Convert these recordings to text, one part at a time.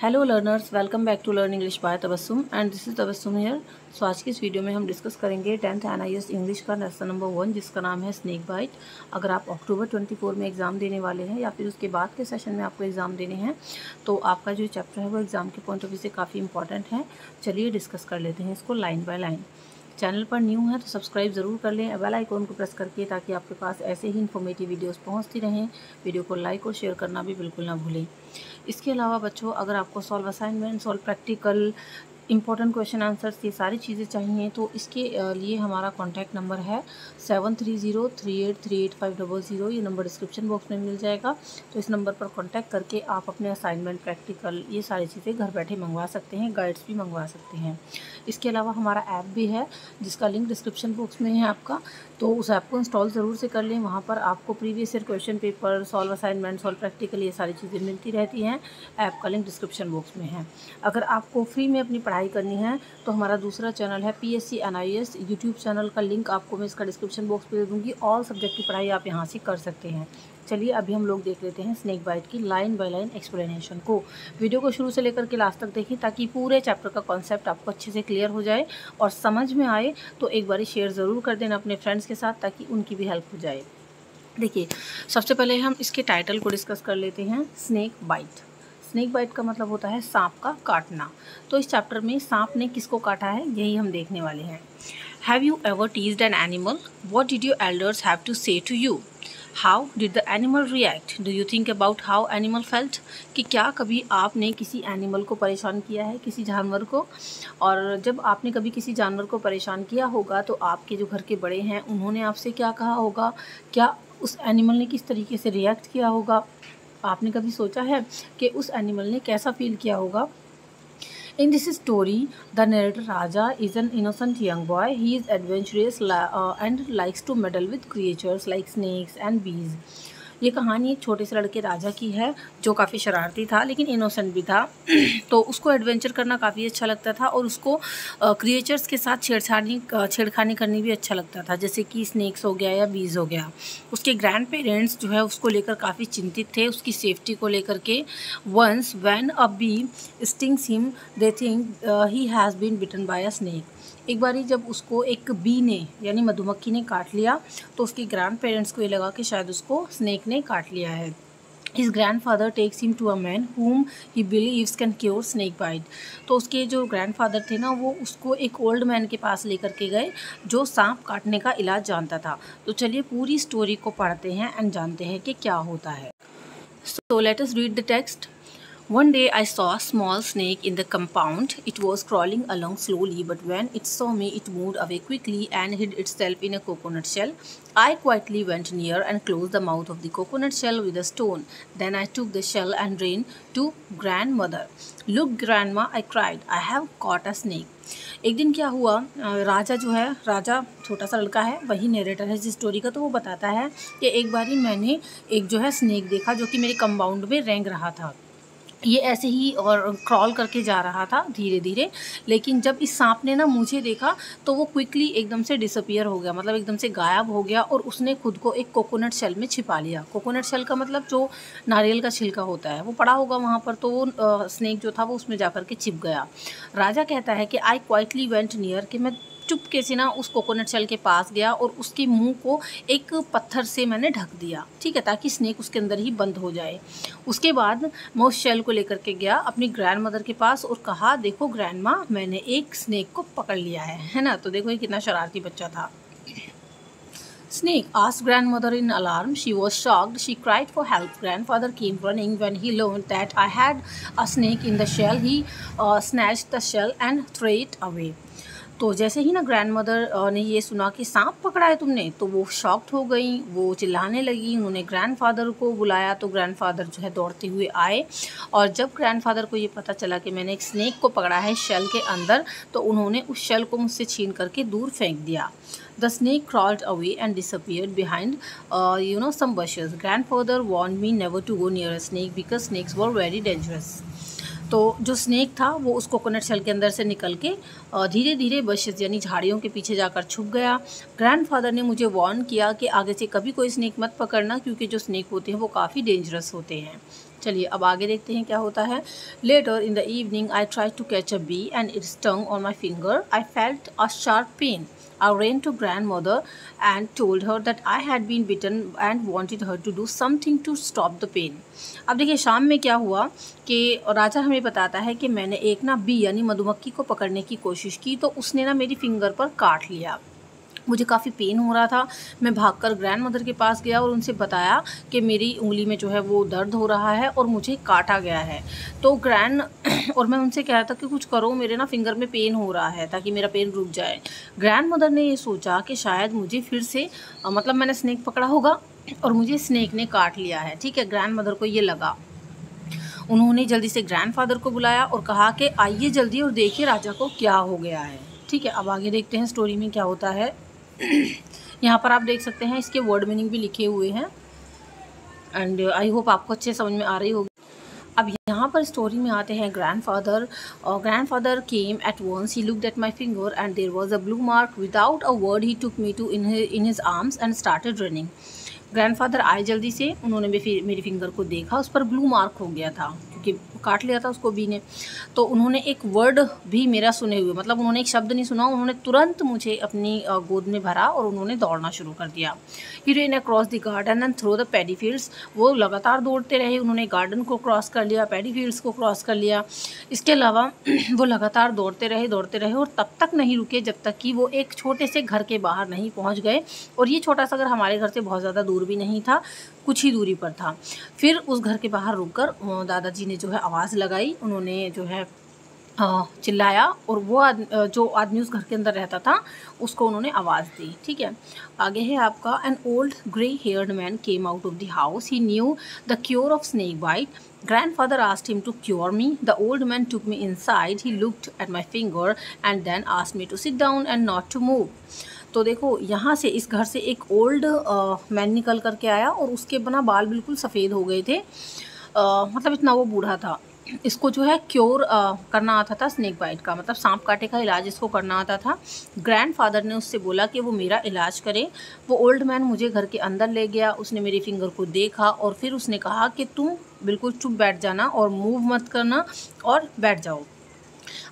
Hello learners, welcome back to learn English by Tabassum and this is Tabassum here. So आज की इस video में हम डिस्कस करेंगे 10th NIS इंग्लिश का लेसन नंबर 1 जिसका नाम है स्नेक बाइट। अगर आप अक्टूबर 24 में एग्ज़ाम देने वाले हैं या फिर उसके बाद के सेशन में आपको एग्ज़ाम देने हैं तो आपका जो चैप्टर है वो एग्ज़ाम के पॉइंट ऑफ व्यू से काफ़ी इंपॉर्टेंट है। चलिए डिस्कस कर लेते हैं इसको लाइन बाय लाइन। चैनल पर न्यू है तो सब्सक्राइब ज़रूर कर लें बेल आइकॉन को प्रेस करके, ताकि आपके पास ऐसे ही इन्फॉर्मेटिव वीडियोस पहुंचती रहें। वीडियो को लाइक और शेयर करना भी बिल्कुल ना भूलें। इसके अलावा बच्चों, अगर आपको solve assignment, solve practical, important question answers, ये सारी चीज़ें चाहिए तो इसके लिए हमारा कॉन्टैक्ट नंबर है 7303838500। ये नंबर डिस्क्रिप्शन बॉक्स में मिल जाएगा। तो इस नंबर पर कॉन्टैक्ट करके आप अपने असाइनमेंट, प्रैक्टिकल, ये सारी चीज़ें घर बैठे मंगवा सकते हैं, गाइड्स भी मंगवा सकते हैं। इसके अलावा हमारा ऐप भी है जिसका लिंक डिस्क्रिप्शन बॉक्स में है आपका, तो उस ऐप को इंस्टॉल ज़रूर से कर लें। वहाँ पर आपको previous year question paper, solve assignment, solve practical, ये सारी चीज़ें मिलती रहती हैं। ऐप का लिंक डिस्क्रिप्शन बॉक्स में है। अगर आपको फ्री में अपनी पढ़ाई करनी है तो हमारा दूसरा चैनल है PSC NIS यूट्यूब चैनल का लिंक आपको मैं इसका डिस्क्रिप्शन बॉक्स पे दे दूँगी। ऑल सब्जेक्ट की पढ़ाई आप यहाँ से कर सकते हैं। चलिए अभी हम लोग देख लेते हैं स्नेक बाइट की लाइन बाय लाइन एक्सप्लेनेशन को। वीडियो को शुरू से लेकर के लास्ट तक देखिए ताकि पूरे चैप्टर का कॉन्सेप्ट आपको अच्छे से क्लियर हो जाए और समझ में आए। तो एक बारी शेयर ज़रूर कर देना अपने फ्रेंड्स के साथ ताकि उनकी भी हेल्प हो जाए। देखिए, सबसे पहले हम इसके टाइटल को डिस्कस कर लेते हैं। Snake bite. स्नेक बाइट का मतलब होता है सांप का काटना। तो इस चैप्टर में सांप ने किसको काटा है यही हम देखने वाले हैं। Have you ever teased an animal? What did your elders have to say to you? How did the animal react? Do you think about how animal felt? कि क्या कभी आपने किसी एनिमल को परेशान किया है, किसी जानवर को? और जब आपने कभी किसी जानवर को परेशान किया होगा तो आपके जो घर के बड़े हैं उन्होंने आपसे क्या कहा होगा? क्या उस एनिमल ने किस तरीके से रिएक्ट किया होगा? आपने कभी सोचा है कि उस एनिमल ने कैसा फील किया होगा? In this story, the narrator Raja is an innocent young boy. He is adventurous and likes to meddle with creatures like snakes and bees. ये कहानी एक छोटे से लड़के राजा की है जो काफ़ी शरारती था लेकिन इनोसेंट भी था। तो उसको एडवेंचर करना काफ़ी अच्छा लगता था और उसको क्रिएचर्स के साथ छेड़खानी करनी भी अच्छा लगता था, जैसे कि स्नेक्स हो गया या बीज हो गया। उसके ग्रैंड पेरेंट्स जो है उसको लेकर काफ़ी चिंतित थे, उसकी सेफ्टी को लेकर के। Once when a bee stings him they think he has been bitten by a snake. एक बारी जब उसको एक बी ने यानी मधुमक्खी ने काट लिया तो उसके ग्रैंड पेरेंट्स को ये लगा कि शायद उसको स्नेक ने काट लिया है। His grandfather takes him to a man whom he believes can cure snake bite. तो उसके जो ग्रैंडफादर थे ना वो उसको एक ओल्ड मैन के पास लेकर के गए जो सांप काटने का इलाज जानता था। तो चलिए पूरी स्टोरी को पढ़ते हैं एंड जानते हैं कि क्या होता है। So let us read the text. One day I saw a small snake in the compound. It was crawling along slowly, but when it saw me, it moved away quickly and hid itself in a coconut shell. I quietly went near and closed the mouth of the coconut shell with a stone. Then I took the shell and ran to grandmother. Look, grandma, I cried. I have caught a snake. एक दिन क्या हुआ, राजा जो है, राजा छोटा सा लड़का है, वही नरेटर है इस स्टोरी का। तो वो बताता है कि एक बारी मैंने एक जो है स्नेक देखा जो कि मेरे कंपाउंड में रेंग रहा था। ये ऐसे ही और क्रॉल करके जा रहा था धीरे धीरे, लेकिन जब इस सांप ने ना मुझे देखा तो वो क्विकली एकदम से डिसअपियर हो गया, मतलब एकदम से गायब हो गया और उसने खुद को एक कोकोनट शेल में छिपा लिया। कोकोनट शेल का मतलब जो नारियल का छिलका होता है वो पड़ा होगा वहाँ पर, तो वो स्नेक जो था वो उसमें जा कर के छिप गया। राजा कहता है कि आई क्वाइटली वेंट नियर, कि मैं चुपके से ना उस कोकोनट शेल के पास गया और उसके मुंह को एक पत्थर से मैंने ढक दिया, ठीक है, ताकि स्नेक उसके अंदर ही बंद हो जाए। उसके बाद मैं उस शेल को लेकर के गया अपनी ग्रैंड मदर के पास और कहा, देखो ग्रैंड माँ, मैंने एक स्नेक को पकड़ लिया है ना। तो देखो ये कितना शरारती बच्चा था। Snake asked grandmother in alarm. She was shocked. She cried for help. Grandfather came running. When he learned that I had a snake in the shell, he snatched the shell and threw it away. तो जैसे ही ना grand mother ने ये सुना कि सांप पकड़ा है तुमने, तो वो शॉक्ड हो गई, वो चिल्लाने लगी। उन्होंने ग्रैंडफादर को बुलाया तो ग्रैंडफादर जो है दौड़ते हुए आए और जब ग्रैंडफादर को ये पता चला कि मैंने एक स्नेक को पकड़ा है शेल के अंदर, तो उन्होंने उस शेल को मुझसे छीन करके दूर फेंक दिया। The snake crawled away and disappeared behind some bushes. Grandfather warned me never to go near a snake because snakes were very dangerous. तो जो स्नेक था वो उस कोकोनट शेल के अंदर से निकल के धीरे धीरे बशेस यानी झाड़ियों के पीछे जाकर छुप गया। ग्रैंडफादर ने मुझे वार्न किया कि आगे से कभी कोई स्नेक मत पकड़ना, क्योंकि जो स्नेक होते हैं वो काफ़ी डेंजरस होते हैं। चलिए अब आगे देखते हैं क्या होता है। Later in the evening I try to catch a bee and its tongue on my finger. I felt a sharp pain. I ran to grandmother and told her that I had been bitten and wanted her to do something to stop the pain. अब देखिए शाम में क्या हुआ कि राजा हमें बताता है कि मैंने एक ना बी यानी मधुमक्खी को पकड़ने की कोशिश की तो उसने ना मेरी फिंगर पर काट लिया। मुझे काफ़ी पेन हो रहा था। मैं भागकर ग्रैंड मदर के पास गया और उनसे बताया कि मेरी उंगली में जो है वो दर्द हो रहा है और मुझे काटा गया है। तो और मैं उनसे कह रहा था कि कुछ करो, मेरे ना फिंगर में पेन हो रहा है ताकि मेरा पेन रुक जाए। ग्रैंड मदर ने ये सोचा कि शायद मुझे फिर से मतलब मैंने स्नेक पकड़ा होगा और मुझे स्नेक ने काट लिया है। ठीक है, ग्रैंड मदर को ये लगा। उन्होंने जल्दी से ग्रैंडफादर को बुलाया और कहा कि आइए जल्दी और देखिए राजा को क्या हो गया है। ठीक है, अब आगे देखते हैं स्टोरी में क्या होता है। यहाँ पर आप देख सकते हैं इसके वर्ड मीनिंग भी लिखे हुए हैं एंड आई होप आपको अच्छे समझ में आ रही होगी। अब यहाँ पर स्टोरी में आते हैं grandfather came at once. He looked at my finger and there was a blue mark. Without a word he took me to in his arms and started running. Grandfather आए जल्दी से, उन्होंने मेरी फिंगर को देखा, उस पर ब्लू मार्क हो गया था क्योंकि काट लिया था उसको बी ने। तो उन्होंने एक वर्ड भी मेरा सुने हुए, मतलब उन्होंने एक शब्द नहीं सुना, उन्होंने तुरंत मुझे अपनी गोद में भरा और उन्होंने दौड़ना शुरू कर दिया। He ran across the garden and through the paddy fields. वो लगातार दौड़ते रहे, उन्होंने गार्डन को क्रॉस कर लिया, पैडी फील्ड्स को क्रॉस कर लिया। इसके अलावा वो लगातार दौड़ते रहे और तब तक नहीं रुके जब तक कि वो एक छोटे से घर के बाहर नहीं पहुंच गए। और ये छोटा सा घर हमारे घर से बहुत ज़्यादा दूर भी नहीं था, कुछ ही दूरी पर था। फिर उस घर के बाहर रुककर दादाजी ने जो है आवाज़ लगाई, उन्होंने जो है चिल्लाया और वो जो आदमी उस घर के अंदर रहता था उसको उन्होंने आवाज़ दी। ठीक है, आगे है आपका। An old grey haired man came out of the house. He knew the cure of snake bite. Grandfather asked him to cure me. The old man took me inside. He looked at my finger and then asked me to sit down and not to move. तो देखो यहाँ से इस घर से एक old man निकल करके आया और उसके बना बाल बिल्कुल सफ़ेद हो गए थे, मतलब इतना वो बूढ़ा था। इसको जो है क्योर करना आता था, स्नेक बाइट का मतलब सांप काटे का इलाज इसको करना आता था। ग्रैंडफादर ने उससे बोला कि वो मेरा इलाज करे। वो ओल्ड मैन मुझे घर के अंदर ले गया, उसने मेरी फिंगर को देखा और फिर उसने कहा कि तुम बिल्कुल चुप बैठ जाना और मूव मत करना और बैठ जाओ।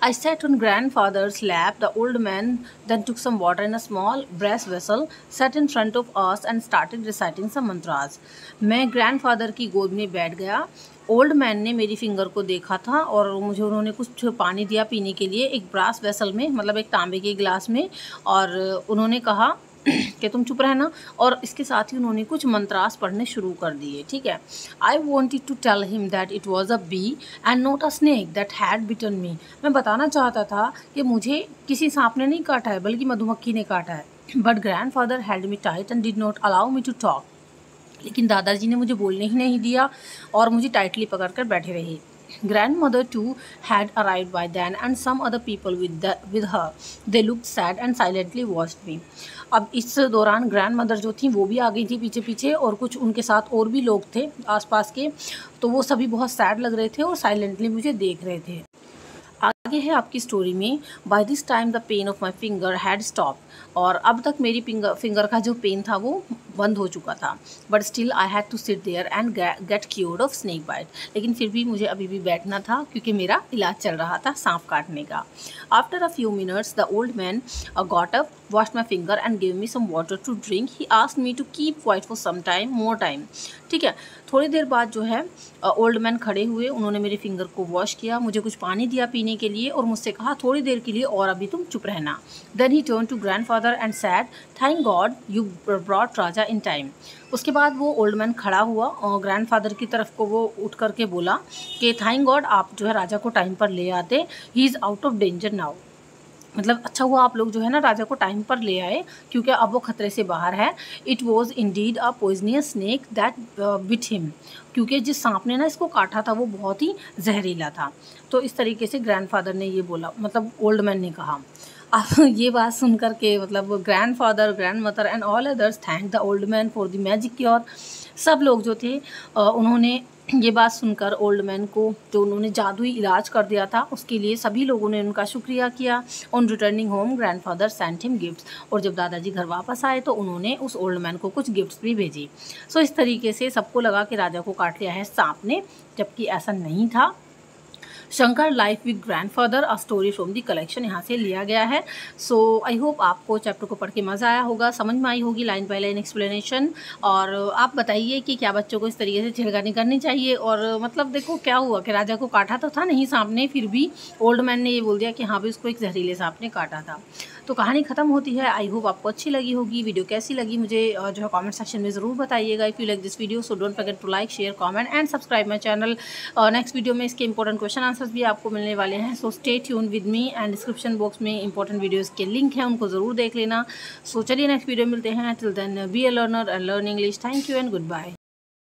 I sat on grandfather's lap. The old man then took some water in a small brass vessel, sat in front of us and started reciting some mantras. मैं grandfather की गोद में बैठ गया। ओल्ड मैन ने मेरी फिंगर को देखा था और मुझे उन्होंने कुछ पानी दिया पीने के लिए एक ब्रास वेसल में, मतलब एक तांबे के गिलास में, और उन्होंने कहा कि तुम चुप रहना और इसके साथ ही उन्होंने कुछ मंत्रास पढ़ने शुरू कर दिए। ठीक है, I wanted to tell him that it was a bee and not a snake that had bitten me. मैं बताना चाहता था कि मुझे किसी सांप ने नहीं काटा है बल्कि मधुमक्खी ने काटा है। But grandfather held me tight and did not allow me to talk. लेकिन दादाजी ने मुझे बोलने ही नहीं दिया और मुझे टाइटली पकड़ कर बैठे रहे। Grandmother too had arrived by then and some other people with her. They looked sad and silently watched me. अब इस दौरान ग्रैंड मदर जो थी वो भी आ गई थी पीछे पीछे और कुछ उनके साथ और भी लोग थे आसपास के, तो वो सभी बहुत सैड लग रहे थे और साइलेंटली मुझे देख रहे थे। आगे है आपकी स्टोरी में। By this time the pain of my finger had stop. और अब तक मेरी फिंगर का जो पेन था वो बंद हो चुका था। But still I had to sit there and get cured of snake bite. लेकिन फिर भी मुझे अभी भी बैठना था क्योंकि मेरा इलाज चल रहा था सांप काटने का। After a few minutes the old man got up, washed my finger and gave me some water to drink. He asked me to keep quiet for some more time. ठीक है, थोड़ी देर बाद जो है ओल्ड मैन खड़े हुए, उन्होंने मेरी फिंगर को वॉश किया, मुझे कुछ पानी दिया पीने के लिए और मुझसे कहा थोड़ी देर के लिए और अभी तुम चुप रहना। Then he turn to grandfather and said thank God you brought Raja in time. उसके बाद वो ओल्ड मैन खड़ा हुआ और ग्रैंडफादर की तरफ को वो उठ करके बोला कि थैंक गॉड आप जो है राजा को टाइम पर ले आते, he is out of danger now. मतलब अच्छा हुआ आप लोग जो है ना राजा को टाइम पर ले आए क्योंकि अब वो खतरे से बाहर है। It was indeed a poisonous snake that bit him. क्योंकि जिस सांप ने ना इसको काटा था वो बहुत ही जहरीला था। तो इस तरीके से ग्रैंडफादर ने ये बोला, मतलब ओल्ड मैन ने कहा। अब ये बात सुन कर के मतलब grandfather, grandmother and all others thank the old man for the magic cure. सब लोग जो थे उन्होंने ये बात सुनकर ओल्ड मैन को, जो उन्होंने जादुई इलाज कर दिया था, उसके लिए सभी लोगों ने उनका शुक्रिया किया। On returning home grandfather sent him gifts, और जब दादाजी घर वापस आए तो उन्होंने उस ओल्ड मैन को कुछ गिफ्ट्स भी भेजी। सो इस तरीके से सबको लगा कि राजा को काट लिया है सांप ने, जबकि ऐसा नहीं था। Shankar life with grandfather a story from the collection यहाँ से लिया गया है। सो आई होप आपको चैप्टर को पढ़ के मज़ा आया होगा, समझ में आई होगी लाइन बाय लाइन एक्सप्लेनेशन। और आप बताइए कि क्या बच्चों को इस तरीके से छेड़खानी करनी चाहिए। और मतलब देखो क्या हुआ कि राजा को काटा तो था नहीं सांप ने, फिर भी ओल्ड मैन ने ये बोल दिया कि हाँ भी उसको एक जहरीले सांप ने काटा था। तो कहानी ख़त्म होती है। आई होप आपको अच्छी लगी होगी। वीडियो कैसी लगी मुझे जो है कमेंट सेक्शन में ज़रूर बताइएगा। If you like this video so don't forget to like, share, comment and subscribe my channel. Next video में इसके इंपॉर्टेंट क्वेश्चन आंसर्स भी आपको मिलने वाले हैं। So stay tune with me, and description box में इंपॉर्टेंट वीडियोज़ के link हैं, उनको ज़रूर देख लेना। सो चलिए नेक्स्ट वीडियो मिलते हैं। Till then be a learner and learn English. Thank you and good bye.